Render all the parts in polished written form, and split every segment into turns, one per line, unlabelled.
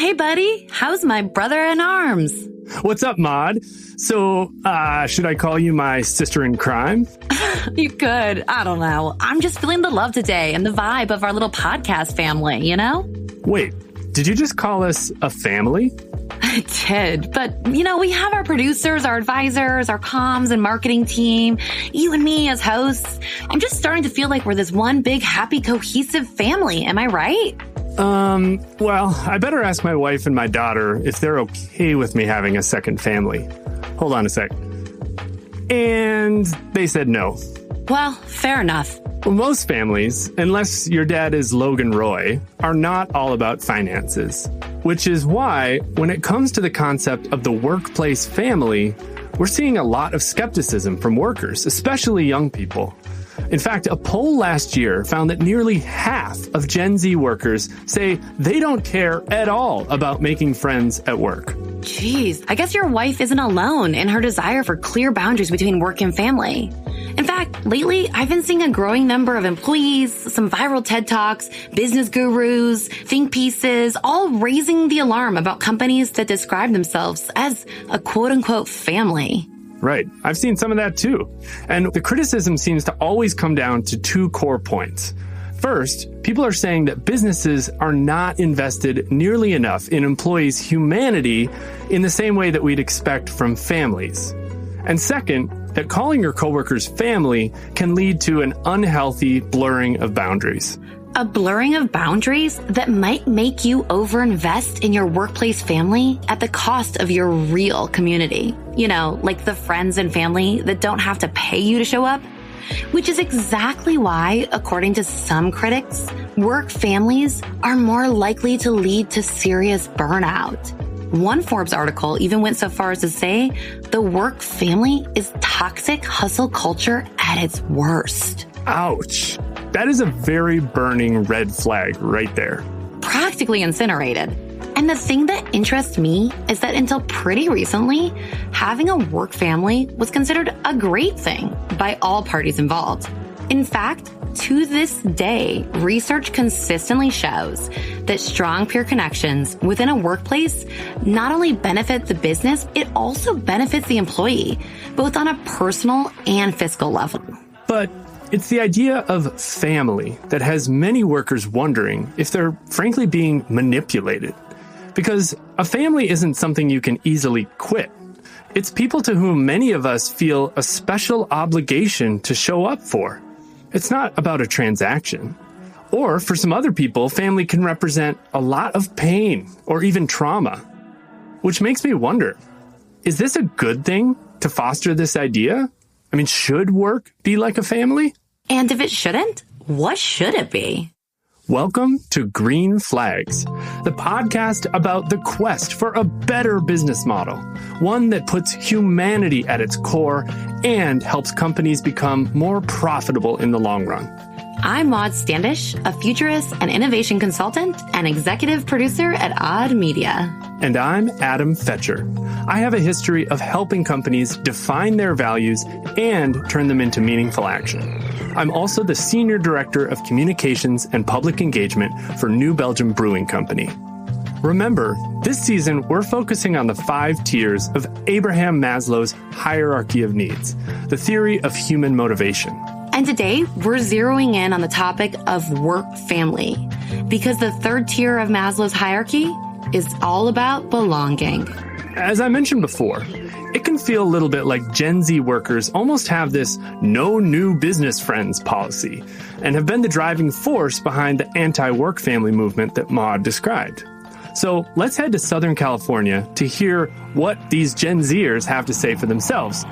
Hey, buddy. How's my brother in arms?
What's up, Maude? So, should I call you my sister in crime?
You could. I don't know. I'm just feeling the love today and the vibe of our little podcast family, you know?
Wait, did you just call us a family?
I did. But, we have our producers, our advisors, our comms and marketing team, you and me as hosts. I'm just starting to feel like we're this one big, happy, cohesive family. Am I right?
Well, I better ask my wife and my daughter if they're okay with me having a second family. Hold on a sec. And they said no.
Well, fair enough.
Well, most families, unless your dad is Logan Roy, are not all about finances. Which is why, when it comes to the concept of the workplace family, we're seeing a lot of skepticism from workers, especially young people. In fact, a poll last year found that nearly half of Gen Z workers say they don't care at all about making friends at work.
Jeez, I guess your wife isn't alone in her desire for clear boundaries between work and family. In fact, lately, I've been seeing a growing number of employees, some viral TED Talks, business gurus, think pieces, all raising the alarm about companies that describe themselves as a quote-unquote family.
Right. I've seen some of that too. And the criticism seems to always come down to two core points. First, people are saying that businesses are not invested nearly enough in employees' humanity in the same way that we'd expect from families. And second, that calling your coworkers family can lead to an unhealthy blurring of boundaries.
A blurring of boundaries that might make you overinvest in your workplace family at the cost of your real community. Like the friends and family that don't have to pay you to show up. Which is exactly why, according to some critics, work families are more likely to lead to serious burnout. One Forbes article even went so far as to say the work family is toxic hustle culture at its worst.
Ouch. That is a very burning red flag right there.
Practically incinerated. And the thing that interests me is that until pretty recently, having a work family was considered a great thing by all parties involved. In fact, to this day, research consistently shows that strong peer connections within a workplace not only benefit the business, it also benefits the employee, both on a personal and fiscal level.
But it's the idea of family that has many workers wondering if they're frankly being manipulated. Because a family isn't something you can easily quit. It's people to whom many of us feel a special obligation to show up for. It's not about a transaction. Or for some other people, family can represent a lot of pain or even trauma. Which makes me wonder, is this a good thing to foster this idea? I mean, should work be like a family?
And if it shouldn't, what should it be?
Welcome to Green Flags, the podcast about the quest for a better business model, one that puts humanity at its core and helps companies become more profitable in the long run.
I'm Maude Standish, a futurist and innovation consultant and executive producer at Odd Media.
And I'm Adam Fetcher. I have a history of helping companies define their values and turn them into meaningful action. I'm also the Senior Director of Communications and Public Engagement for New Belgium Brewing Company. Remember, this season we're focusing on the 5 tiers of Abraham Maslow's hierarchy of needs, the theory of human motivation.
And today, we're zeroing in on the topic of work family, because the 3rd tier of Maslow's hierarchy is all about belonging.
As I mentioned before, it can feel a little bit like Gen Z workers almost have this no new business friends policy and have been the driving force behind the anti-work family movement that Maude described. So let's head to Southern California to hear what these Gen Zers have to say for themselves,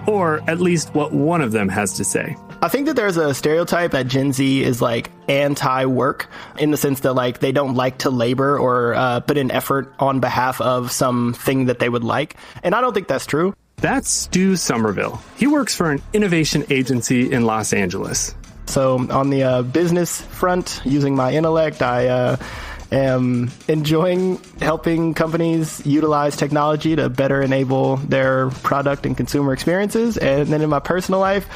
or at least what one of them has to say.
I think that there's a stereotype that Gen Z is like anti-work in the sense that like they don't like to labor or put in effort on behalf of something that they would like. And I don't think that's true.
That's Stu Summerfield. He works for an innovation agency in Los Angeles.
So on the business front, using my intellect, I am enjoying helping companies utilize technology to better enable their product and consumer experiences. And then in my personal life,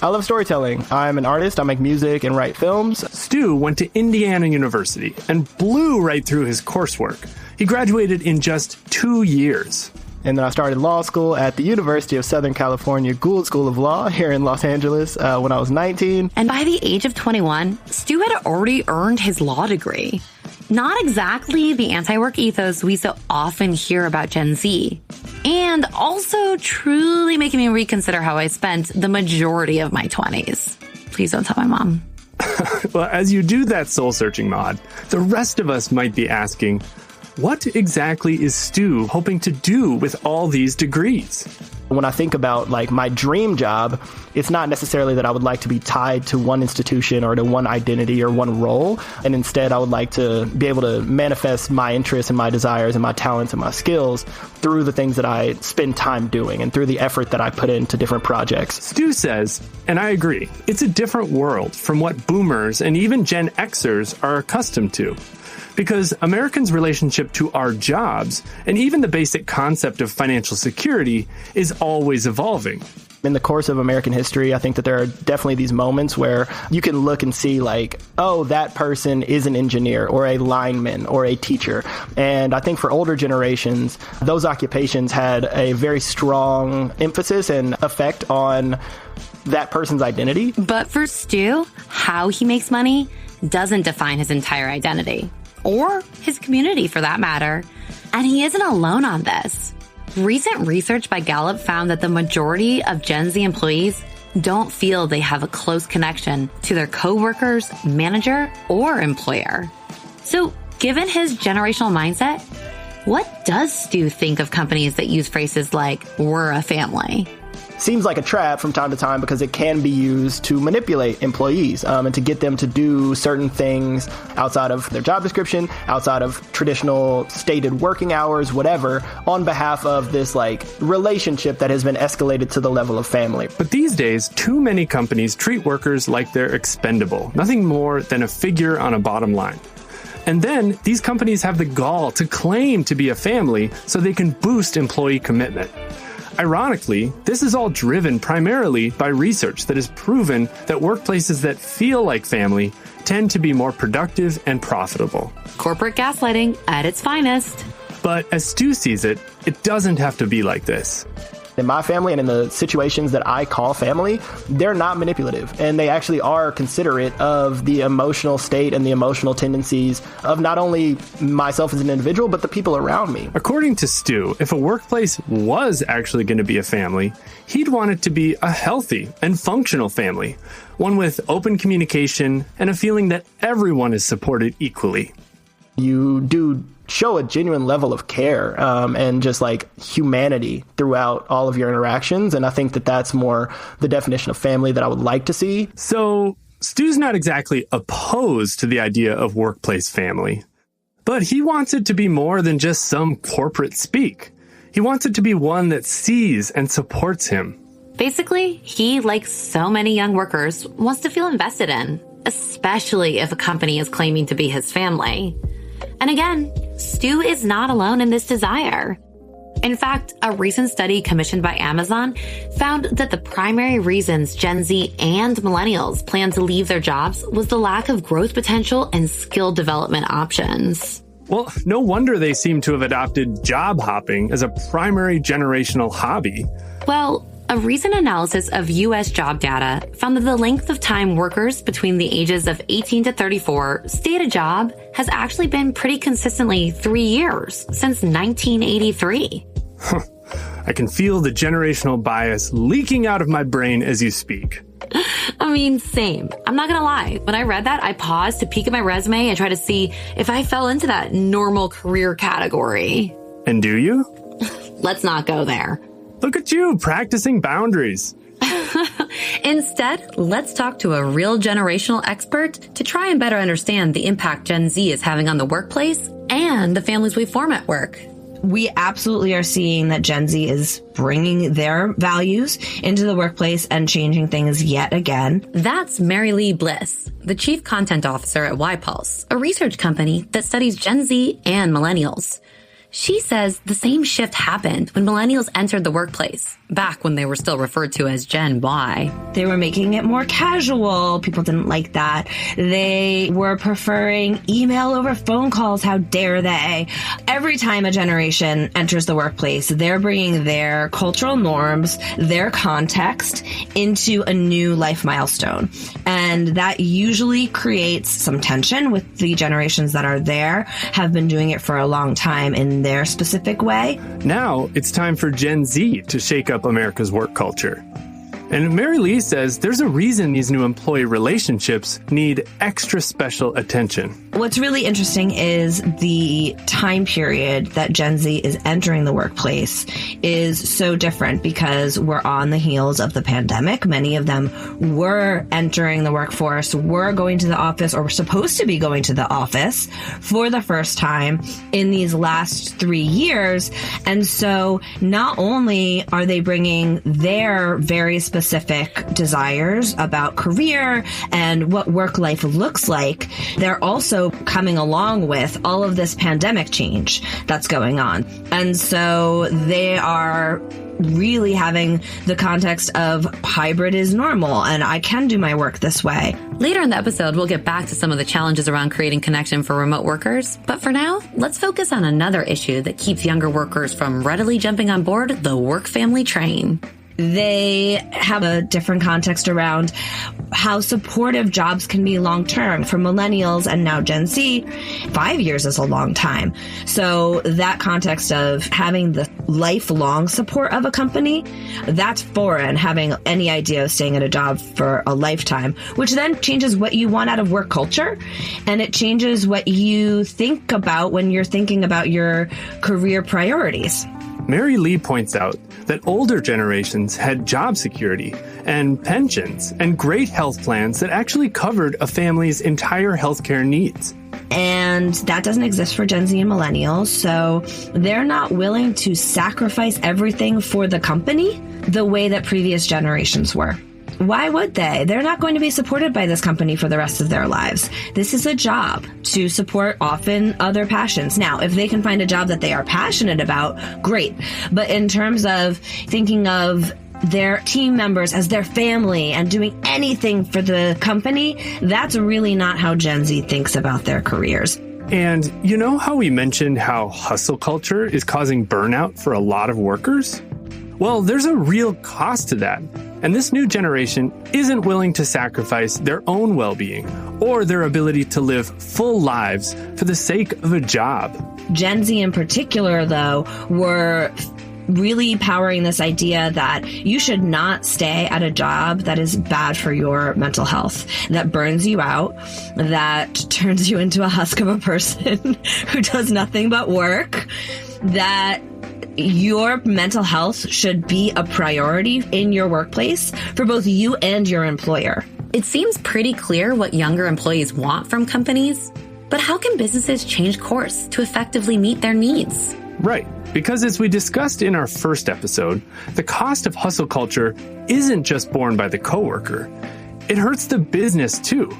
I love storytelling. I'm an artist. I make music and write films.
Stu went to Indiana University and blew right through his coursework. He graduated in just 2 years.
And then I started law school at the University of Southern California Gould School of Law here in Los Angeles when I was 19.
And by the age of 21, Stu had already earned his law degree. Not exactly the anti-work ethos we so often hear about Gen Z. And also truly making me reconsider how I spent the majority of my 20s. Please don't tell my mom.
Well, as you do that soul-searching, Maude, the rest of us might be asking, what exactly is Stu hoping to do with all these degrees?
When I think about like my dream job, it's not necessarily that I would like to be tied to one institution or to one identity or one role. And instead, I would like to be able to manifest my interests and my desires and my talents and my skills through the things that I spend time doing and through the effort that I put into different projects.
Stu says, and I agree, it's a different world from what boomers and even Gen Xers are accustomed to. Because Americans' relationship to our jobs and even the basic concept of financial security is always evolving.
In the course of American history, I think that there are definitely these moments where you can look and see like, oh, that person is an engineer or a lineman or a teacher. And I think for older generations, those occupations had a very strong emphasis and effect on that person's identity.
But for Stu, how he makes money doesn't define his entire identity. Or his community, for that matter. And he isn't alone on this. Recent research by Gallup found that the majority of Gen Z employees don't feel they have a close connection to their coworkers, manager, or employer. So, given his generational mindset, what does Stu think of companies that use phrases like, we're a family?
Seems like a trap from time to time because it can be used to manipulate employees and to get them to do certain things outside of their job description, outside of traditional stated working hours, whatever, on behalf of this like relationship that has been escalated to the level of family.
But these days, too many companies treat workers like they're expendable, nothing more than a figure on a bottom line. And then these companies have the gall to claim to be a family so they can boost employee commitment. Ironically, this is all driven primarily by research that has proven that workplaces that feel like family tend to be more productive and profitable.
Corporate gaslighting at its finest.
But as Stu sees it, it doesn't have to be like this.
In my family and in the situations that I call family, they're not manipulative, and they actually are considerate of the emotional state and the emotional tendencies of not only myself as an individual, but the people around me.
According to Stu, if a workplace was actually going to be a family, he'd want it to be a healthy and functional family, one with open communication and a feeling that everyone is supported equally.
You do show a genuine level of care and just like humanity throughout all of your interactions. And I think that that's more the definition of family that I would like to see.
So Stu's not exactly opposed to the idea of workplace family, but he wants it to be more than just some corporate speak. He wants it to be one that sees and supports him.
Basically, he, like so many young workers, wants to feel invested in, especially if a company is claiming to be his family. And again, Stu is not alone in this desire. In fact, a recent study commissioned by Amazon found that the primary reasons Gen Z and millennials plan to leave their jobs was the lack of growth potential and skill development options.
Well, no wonder they seem to have adopted job hopping as a primary generational hobby.
Well, a recent analysis of U.S. job data found that the length of time workers between the ages of 18 to 34 stay at a job has actually been pretty consistently 3 years since 1983.
I can feel the generational bias leaking out of my brain as you speak.
I mean, same. I'm not gonna lie. When I read that, I paused to peek at my resume and try to see if I fell into that normal career category.
And do you?
Let's not go there.
Look at you, practicing boundaries.
Instead, let's talk to a real generational expert to try and better understand the impact Gen Z is having on the workplace and the families we form at work.
We absolutely are seeing that Gen Z is bringing their values into the workplace and changing things yet again.
That's MaryLeigh Bliss, the Chief Content Officer at YPulse, a research company that studies Gen Z and millennials. She says the same shift happened when millennials entered the workplace, back when they were still referred to as Gen Y.
They were making it more casual. People didn't like that. They were preferring email over phone calls. How dare they? Every time a generation enters the workplace, they're bringing their cultural norms, their context into a new life milestone. And that usually creates some tension with the generations that are there, have been doing it for a long time in their specific way.
Now it's time for Gen Z to shake up America's work culture. And MaryLeigh says there's a reason these new employee relationships need extra special attention.
What's really interesting is the time period that Gen Z is entering the workplace is so different because we're on the heels of the pandemic. Many of them were entering the workforce, were going to the office, or were supposed to be going to the office for the first time in these last 3 years. And so not only are they bringing their very specific desires about career and what work life looks like, they're also coming along with all of this pandemic change that's going on. And so they are really having the context of hybrid is normal and I can do my work this way.
Later in the episode, we'll get back to some of the challenges around creating connection for remote workers. But for now, let's focus on another issue that keeps younger workers from readily jumping on board the work-family train.
They have a different context around how supportive jobs can be long-term. For millennials and now Gen Z, 5 years is a long time. So that context of having the lifelong support of a company, that's foreign, having any idea of staying at a job for a lifetime, which then changes what you want out of work culture. And it changes what you think about when you're thinking about your career priorities.
MaryLeigh points out that older generations had job security and pensions and great health plans that actually covered a family's entire healthcare needs.
And that doesn't exist for Gen Z and millennials. So they're not willing to sacrifice everything for the company the way that previous generations were. Why would they? They're not going to be supported by this company for the rest of their lives. This is a job to support often other passions. Now, if they can find a job that they are passionate about, great. But in terms of thinking of their team members as their family and doing anything for the company, that's really not how Gen Z thinks about their careers.
And you know how we mentioned how hustle culture is causing burnout for a lot of workers? Well, there's a real cost to that. And this new generation isn't willing to sacrifice their own well-being or their ability to live full lives for the sake of a job.
Gen Z in particular, though, were really powering this idea that you should not stay at a job that is bad for your mental health, that burns you out, that turns you into a husk of a person who does nothing but work, that your mental health should be a priority in your workplace for both you and your employer.
It seems pretty clear what younger employees want from companies, but how can businesses change course to effectively meet their needs?
Right, because as we discussed in our first episode, the cost of hustle culture isn't just borne by the coworker. It hurts the business too.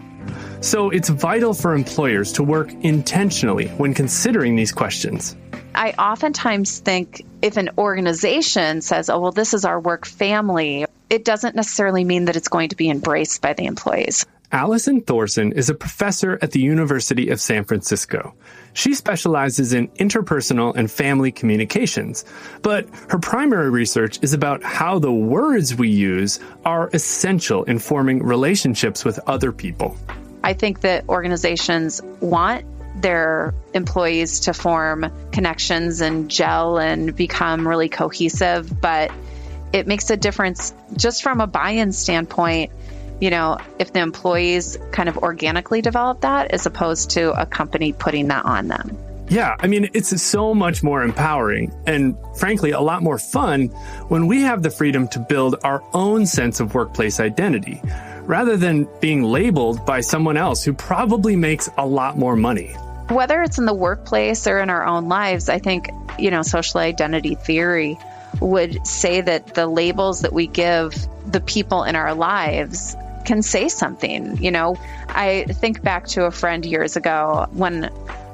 So it's vital for employers to work intentionally when considering these questions.
I oftentimes think if an organization says, oh, well, this is our work family, it doesn't necessarily mean that it's going to be embraced by the employees.
Allison Thorson is a professor at the University of San Francisco. She specializes in interpersonal and family communications, but her primary research is about how the words we use are essential in forming relationships with other people.
I think that organizations want their employees to form connections and gel and become really cohesive, but it makes a difference just from a buy-in standpoint, you know, if the employees kind of organically develop that as opposed to a company putting that on them.
Yeah, I mean, it's so much more empowering and, frankly, a lot more fun when we have the freedom to build our own sense of workplace identity, rather than being labeled by someone else who probably makes a lot more money.
Whether it's in the workplace or in our own lives, I think, you know, social identity theory would say that the labels that we give the people in our lives can say something. You know, I think back to a friend years ago when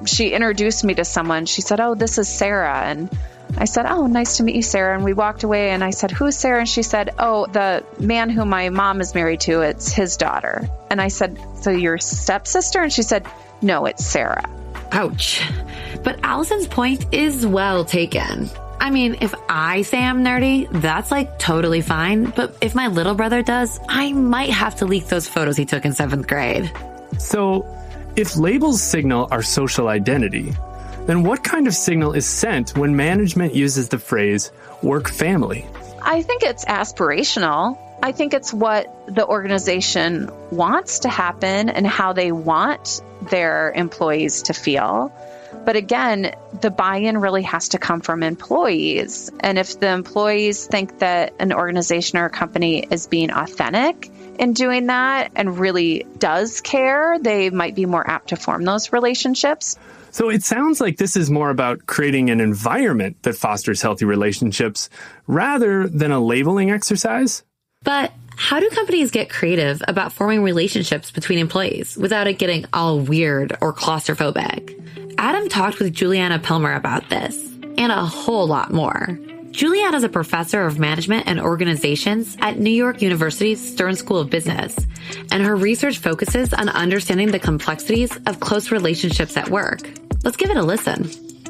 she introduced me to someone. She said, "Oh, this is Sarah." And I said, "Oh, nice to meet you, Sarah." And we walked away and I said, "Who's Sarah?" And she said, "Oh, the man who my mom is married to, it's his daughter." And I said, "So your stepsister?" And she said, "No, it's Sarah."
Ouch. But Allison's point is well taken. I mean, if I say I'm nerdy, that's like totally fine. But if my little brother does, I might have to leak those photos he took in 7th grade.
So, if labels signal our social identity, then what kind of signal is sent when management uses the phrase work family?
I think it's aspirational. I think it's what the organization wants to happen and how they want their employees to feel. But again, the buy-in really has to come from employees. And if the employees think that an organization or a company is being authentic in doing that and really does care, they might be more apt to form those relationships.
So it sounds like this is more about creating an environment that fosters healthy relationships rather than a labeling exercise.
But how do companies get creative about forming relationships between employees without it getting all weird or claustrophobic? Adam talked with Julianna Pillemer about this and a whole lot more. Julianna is a professor of management and organizations at New York University's Stern School of Business, and her research focuses on understanding the complexities of close relationships at work. Let's give it a listen.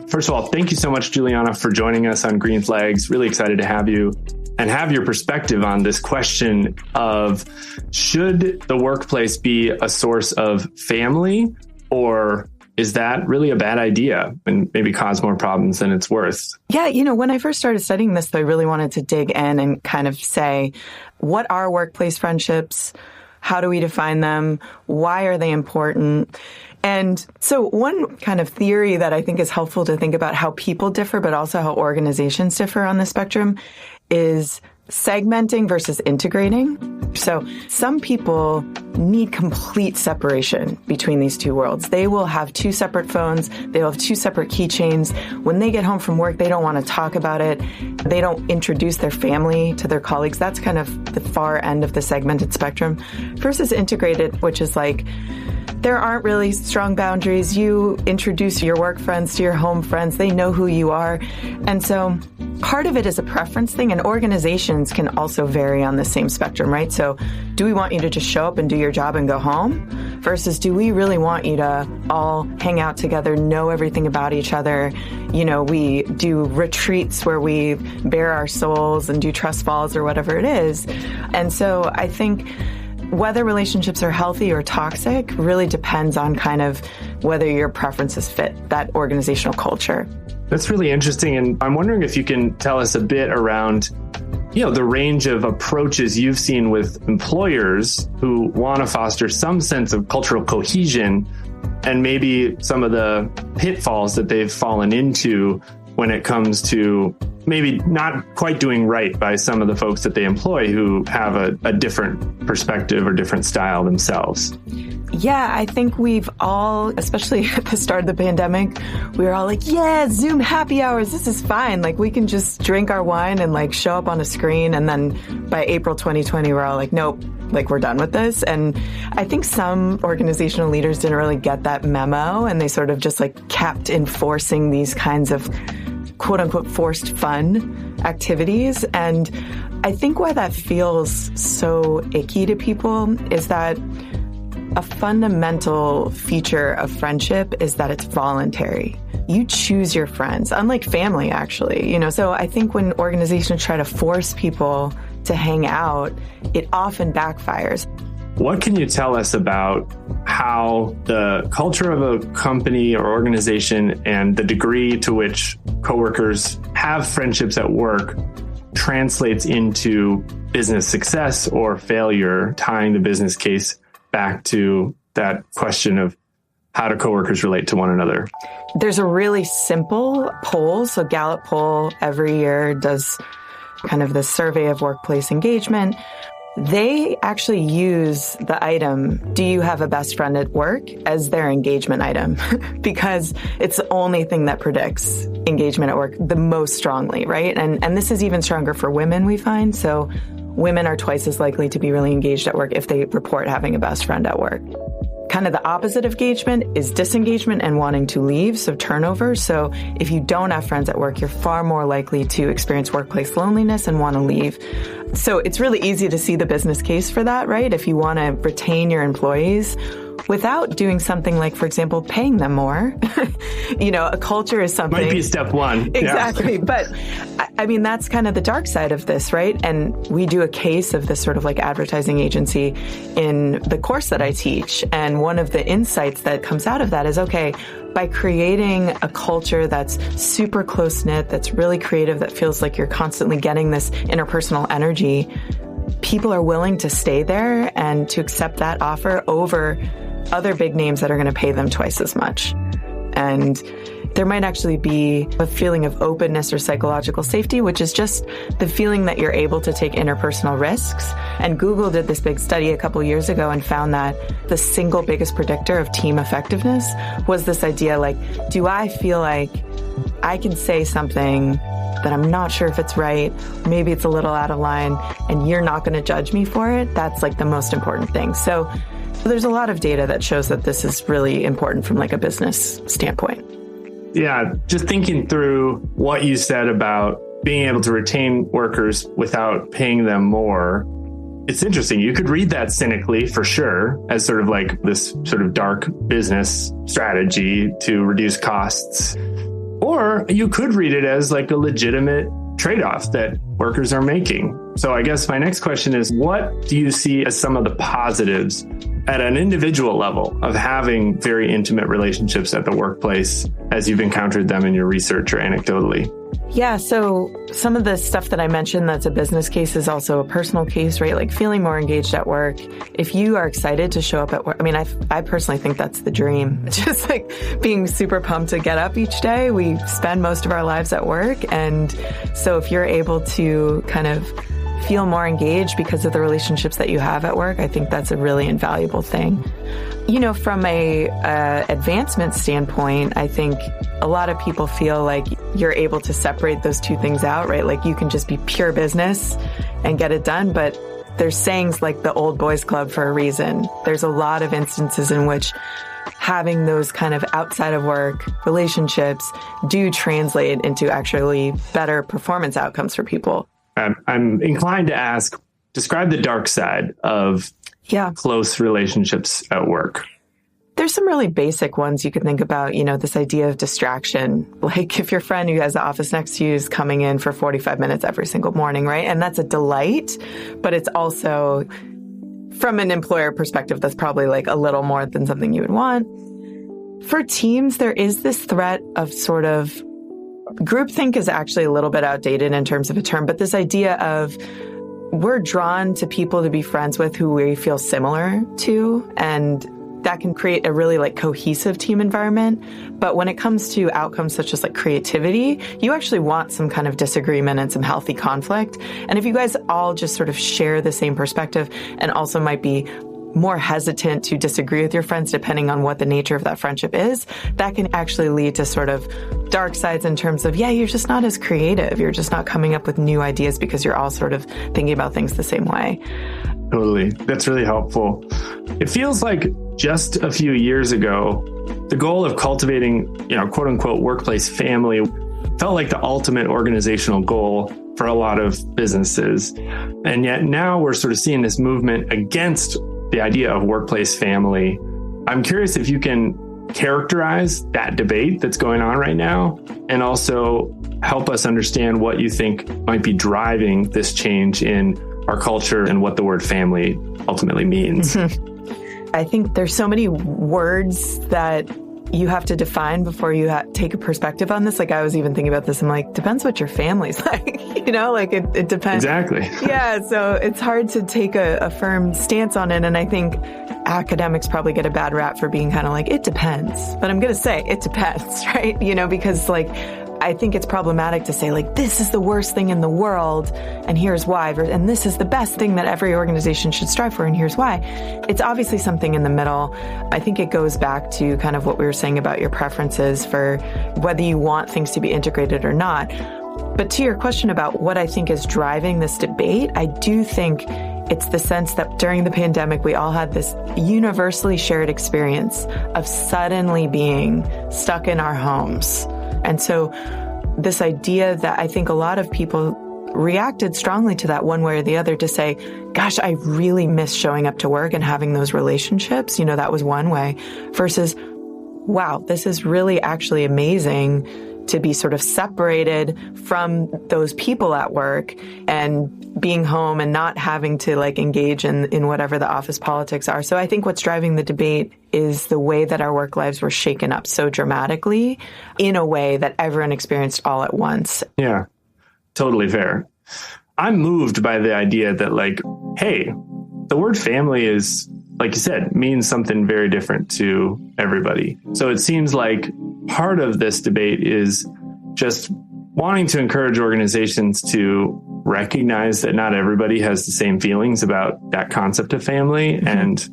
First of all, thank you so much, Julianna, for joining us on Green Flags. Really excited to have you and have your perspective on this question of should the workplace be a source of family, or is that really a bad idea and maybe cause more problems than it's worth?
Yeah, when I first started studying this, I really wanted to dig in and kind of say, what are workplace friendships? How do we define them? Why are they important? And so one kind of theory that I think is helpful to think about how people differ, but also how organizations differ on the spectrum is segmenting versus integrating. So some people need complete separation between these two worlds. They will have 2 separate phones. They will have 2 separate keychains. When they get home from work, they don't want to talk about it. They don't introduce their family to their colleagues. That's kind of the far end of the segmented spectrum versus integrated, which is like, there aren't really strong boundaries. You introduce your work friends to your home friends. They know who you are. And so part of it is a preference thing, and organizations can also vary on the same spectrum, right? So do we want you to just show up and do your job and go home? Versus do we really want you to all hang out together, know everything about each other? We do retreats where we bare our souls and do trust falls or whatever it is. And so I think whether relationships are healthy or toxic really depends on kind of whether your preferences fit that organizational culture.
That's really interesting. And I'm wondering if you can tell us a bit around, the range of approaches you've seen with employers who want to foster some sense of cultural cohesion and maybe some of the pitfalls that they've fallen into when it comes to maybe not quite doing right by some of the folks that they employ who have a different perspective or different style themselves.
Yeah, I think we've all, especially at the start of the pandemic, we were all like, yeah, Zoom happy hours, this is fine. Like, we can just drink our wine and like show up on a screen. And then by April 2020, we're all like, nope, like we're done with this. And I think some organizational leaders didn't really get that memo, and they sort of just like kept enforcing these kinds of quote unquote forced fun activities. And I think why that feels so icky to people is that a fundamental feature of friendship is that it's voluntary. You choose your friends, unlike family, actually. So I think when organizations try to force people to hang out, it often backfires.
What can you tell us about how the culture of a company or organization and the degree to which coworkers have friendships at work translates into business success or failure, tying the business case back to that question of how do coworkers relate to one another?
There's a really simple poll. So Gallup poll every year does kind of this survey of workplace engagement. They actually use the item, do you have a best friend at work, as their engagement item because it's the only thing that predicts engagement at work the most strongly, right? And this is even stronger for women, we find. So women are twice as likely to be really engaged at work if they report having a best friend at work. Kind of the opposite of engagement is disengagement and wanting to leave, so turnover. So if you don't have friends at work, you're far more likely to experience workplace loneliness and want to leave. So it's really easy to see the business case for that, right? If you want to retain your employees without doing something like, for example, paying them more. A culture is something.
Might be step one.
Exactly.
Yeah.
But I mean, that's kind of the dark side of this, right? And we do a case of this sort of like advertising agency in the course that I teach. And one of the insights that comes out of that is, okay, by creating a culture that's super close-knit, that's really creative, that feels like you're constantly getting this interpersonal energy, people are willing to stay there and to accept that offer over other big names that are going to pay them twice as much. And there might actually be a feeling of openness or psychological safety, which is just the feeling that you're able to take interpersonal risks. And Google did this big study a couple years ago and found that the single biggest predictor of team effectiveness was this idea, like, do I feel like I can say something that I'm not sure if it's right, maybe it's a little out of line, and you're not going to judge me for it? That's like the most important thing. So there's a lot of data that shows that this is really important from like a business standpoint.
Yeah, just thinking through what you said about being able to retain workers without paying them more, it's interesting. You could read that cynically for sure as sort of like this sort of dark business strategy to reduce costs. Or you could read it as like a legitimate trade-off that workers are making. So I guess my next question is, what do you see as some of the positives at an individual level of having very intimate relationships at the workplace as you've encountered them in your research or anecdotally?
Yeah, so some of the stuff that I mentioned that's a business case is also a personal case, right? Like feeling more engaged at work. If you are excited to show up at work, I mean, I personally think that's the dream. Just like being super pumped to get up each day. We spend most of our lives at work. And so if you're able to kind of feel more engaged because of the relationships that you have at work, I think that's a really invaluable thing. From a advancement standpoint, I think a lot of people feel like you're able to separate those two things out, right? Like you can just be pure business and get it done, but there's sayings like the old boys club for a reason. There's a lot of instances in which having those kind of outside of work relationships do translate into actually better performance outcomes for people.
I'm inclined to ask, describe the dark side of close relationships at work.
There's some really basic ones you could think about, this idea of distraction. Like if your friend who has the office next to you is coming in for 45 minutes every single morning, right? And that's a delight, but it's also, from an employer perspective, that's probably like a little more than something you would want. For teams, there is this threat of sort of groupthink is actually a little bit outdated in terms of a term, but this idea of we're drawn to people to be friends with who we feel similar to, and that can create a really like cohesive team environment. But when it comes to outcomes such as like creativity, you actually want some kind of disagreement and some healthy conflict. And if you guys all just sort of share the same perspective and also might be more hesitant to disagree with your friends depending on what the nature of that friendship is, that can actually lead to sort of dark sides in terms of, you're just not as creative. You're just not coming up with new ideas because you're all sort of thinking about things the same way.
Totally. That's really helpful. It feels like just a few years ago, the goal of cultivating, quote unquote, workplace family felt like the ultimate organizational goal for a lot of businesses. And yet now we're sort of seeing this movement against the idea of workplace family. I'm curious if you can characterize that debate that's going on right now and also help us understand what you think might be driving this change in our culture and what the word family ultimately means.
I think there's so many words that you have to define before you take a perspective on this. Like I was even thinking about this. I'm like, depends what your family's like, like it depends.
Exactly.
Yeah. So it's hard to take a firm stance on it. And I think academics probably get a bad rap for being kind of like, it depends. But I'm going to say it depends, right? Because like, I think it's problematic to say like, this is the worst thing in the world and here's why, and this is the best thing that every organization should strive for and here's why. It's obviously something in the middle. I think it goes back to kind of what we were saying about your preferences for whether you want things to be integrated or not. But to your question about what I think is driving this debate, I do think It's the sense that during the pandemic, we all had this universally shared experience of suddenly being stuck in our homes. And so this idea that I think a lot of people reacted strongly to that one way or the other to say, gosh, I really miss showing up to work and having those relationships. That was one way versus, wow, this is really actually amazing to be sort of separated from those people at work and being home and not having to engage in whatever the office politics are. So I think what's driving the debate is the way that our work lives were shaken up so dramatically in a way that everyone experienced all at once.
Yeah, totally fair. I'm moved by the idea that hey, the word family is, like you said, means something very different to everybody. So it seems like part of this debate is just wanting to encourage organizations to recognize that not everybody has the same feelings about that concept of family. Mm-hmm. And,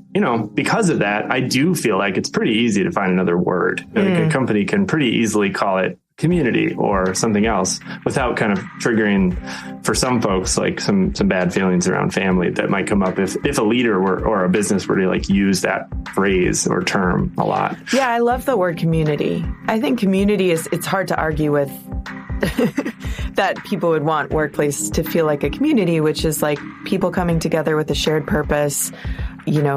because of that, I do feel like it's pretty easy to find another word. A company can pretty easily call it community or something else without kind of triggering for some folks some bad feelings around family that might come up if a leader or a business were to use that phrase or term a lot.
Yeah, I love the word community. I think community it's hard to argue with that people would want workplace to feel like a community, which is people coming together with a shared purpose,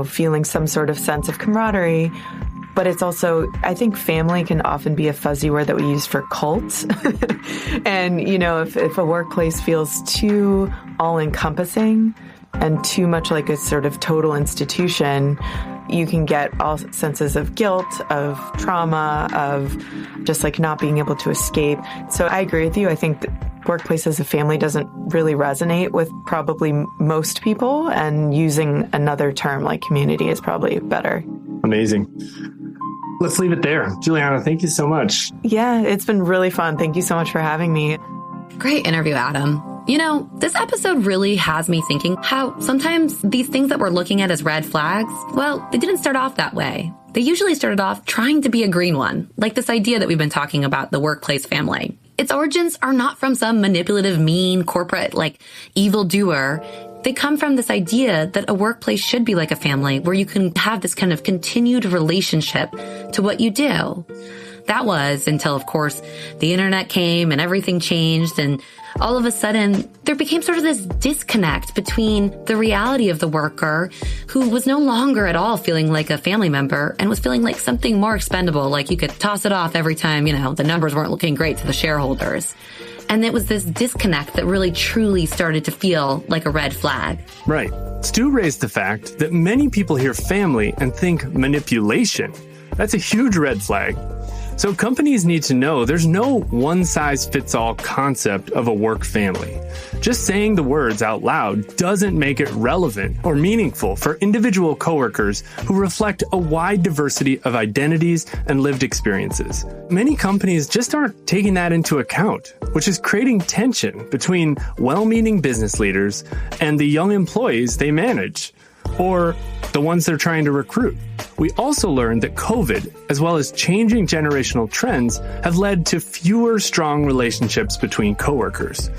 feeling some sort of sense of camaraderie. But it's also, I think family can often be a fuzzy word that we use for cults. And, if a workplace feels too all-encompassing and too much like a sort of total institution, you can get all senses of guilt, of trauma, of just not being able to escape. So I agree with you. I think that workplace as a family doesn't really resonate with probably most people, and using another term like community is probably better.
Amazing. Let's leave it there. Julianna, thank you so much.
Yeah, it's been really fun. Thank you so much for having me.
Great interview, Adam. This episode really has me thinking how sometimes these things that we're looking at as red flags, well, they didn't start off that way. They usually started off trying to be a green one, like this idea that we've been talking about, the workplace family. Its origins are not from some manipulative, mean, corporate, evildoer. They come from this idea that a workplace should be like a family where you can have this kind of continued relationship to what you do. That was until, of course, the internet came and everything changed, and all of a sudden there became sort of this disconnect between the reality of the worker who was no longer at all feeling like a family member and was feeling like something more expendable, like you could toss it off every time, the numbers weren't looking great to the shareholders. And it was this disconnect that really truly started to feel like a red flag.
Right. Stu raised the fact that many people hear family and think manipulation. That's a huge red flag. So companies need to know there's no one-size-fits-all concept of a work family. Just saying the words out loud doesn't make it relevant or meaningful for individual coworkers who reflect a wide diversity of identities and lived experiences. Many companies just aren't taking that into account, which is creating tension between well-meaning business leaders and the young employees they manage, or the ones they're trying to recruit. We also learned that COVID, as well as changing generational trends, have led to fewer strong relationships between coworkers.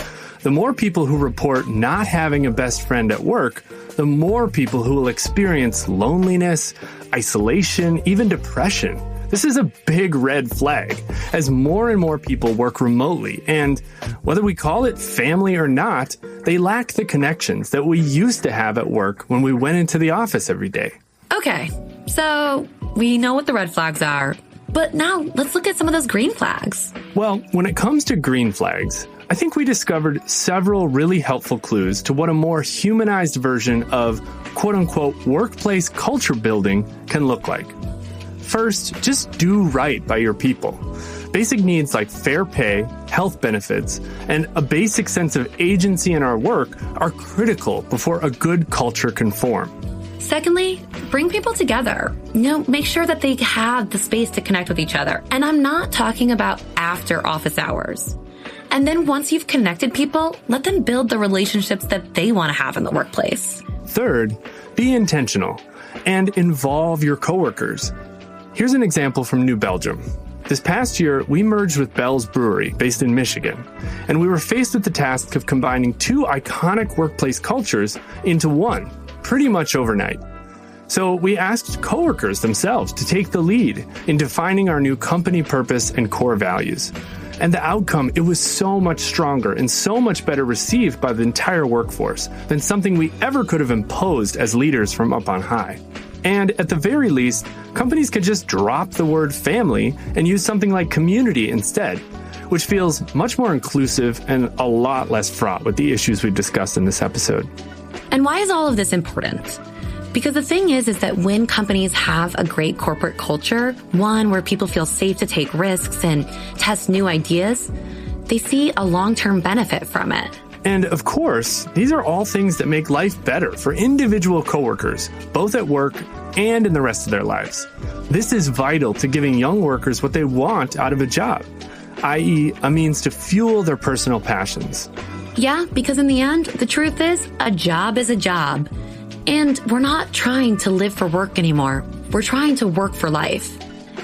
The more people who report not having a best friend at work, the more people who will experience loneliness, isolation, even depression. This is a big red flag as more and more people work remotely, and whether we call it family or not, they lack the connections that we used to have at work when we went into the office every day.
Okay, so we know what the red flags are, but now let's look at some of those green flags.
Well, when it comes to green flags, I think we discovered several really helpful clues to what a more humanized version of quote-unquote workplace culture building can look like. First, just do right by your people. Basic needs like fair pay, health benefits, and a basic sense of agency in our work are critical before a good culture can form.
Secondly, bring people together. Make sure that they have the space to connect with each other. And I'm not talking about after office hours. And then once you've connected people, let them build the relationships that they want to have in the workplace.
Third, be intentional and involve your coworkers. Here's an example from New Belgium. This past year, we merged with Bell's Brewery, based in Michigan, and we were faced with the task of combining two iconic workplace cultures into one, pretty much overnight. So we asked coworkers themselves to take the lead in defining our new company purpose and core values. And the outcome, it was so much stronger and so much better received by the entire workforce than something we ever could have imposed as leaders from up on high. And at the very least, companies could just drop the word family and use something like community instead, which feels much more inclusive and a lot less fraught with the issues we've discussed in this episode.
And why is all of this important? Because the thing is that when companies have a great corporate culture, one where people feel safe to take risks and test new ideas, they see a long-term benefit from it.
And of course, these are all things that make life better for individual coworkers, both at work and in the rest of their lives. This is vital to giving young workers what they want out of a job, i.e., a means to fuel their personal passions.
Yeah, because in the end, the truth is, a job is a job. And we're not trying to live for work anymore. We're trying to work for life.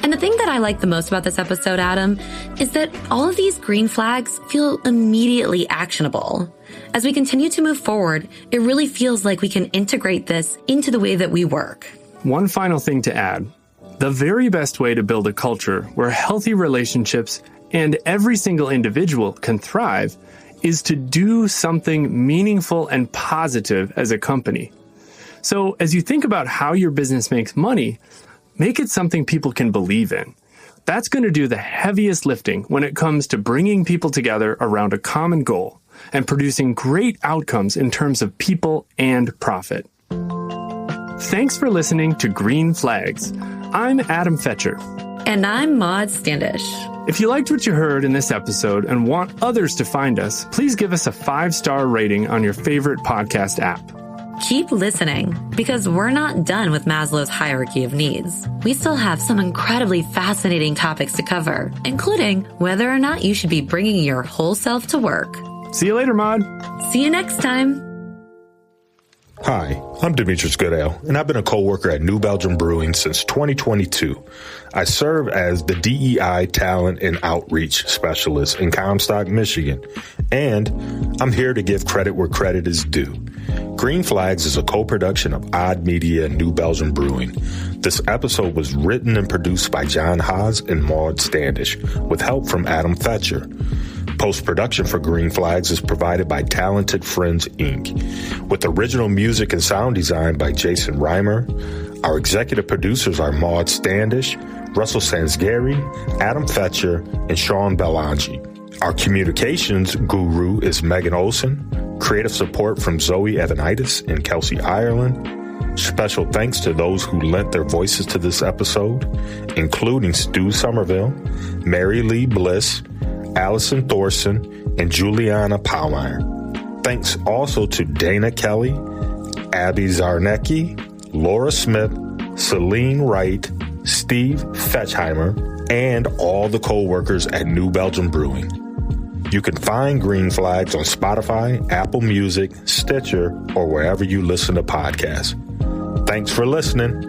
And the thing that I like the most about this episode, Adam, is that all of these green flags feel immediately actionable. As we continue to move forward, it really feels like we can integrate this into the way that we work.
One final thing to add. The very best way to build a culture where healthy relationships and every single individual can thrive is to do something meaningful and positive as a company. So as you think about how your business makes money, make it something people can believe in. That's going to do the heaviest lifting when it comes to bringing people together around a common goal and producing great outcomes in terms of people and profit. Thanks for listening to Green Flags. I'm Adam Fetcher.
And I'm Maude Standish.
If you liked what you heard in this episode and want others to find us, please give us a 5-star rating on your favorite podcast app.
Keep listening, because we're not done with Maslow's hierarchy of needs. We still have some incredibly fascinating topics to cover, including whether or not you should be bringing your whole self to work.
See you later, Maude.
See you next time.
Hi, I'm Demetrius Goodale, and I've been a coworker at New Belgium Brewing since 2022. I serve as the DEI Talent and Outreach Specialist in Comstock, Michigan, and I'm here to give credit where credit is due. Green Flags is a co-production of Odd Media and New Belgium Brewing. This episode was written and produced by John Haas and Maude Standish, with help from Adam Fetcher. Post-production for Green Flags is provided by Talented Friends, Inc., with original music and sound design by Jason Reimer. Our executive producers are Maude Standish, Russell Sansgary, Adam Fetcher, and Sean Belangi. Our communications guru is Megan Olson. Creative support from Zoe Evanitis and Kelsey Ireland. Special thanks to those who lent their voices to this episode, including Stu Summerfield, MaryLeigh Bliss, Allison Thorson, and Julianna Pillemer. Thanks also to Dana Kelly, Abby Zarnecki, Laura Smith, Celine Wright, Steve Fetchheimer, and all the co-workers at New Belgium Brewing. You can find Green Flags on Spotify, Apple Music, Stitcher, or wherever you listen to podcasts. Thanks for listening.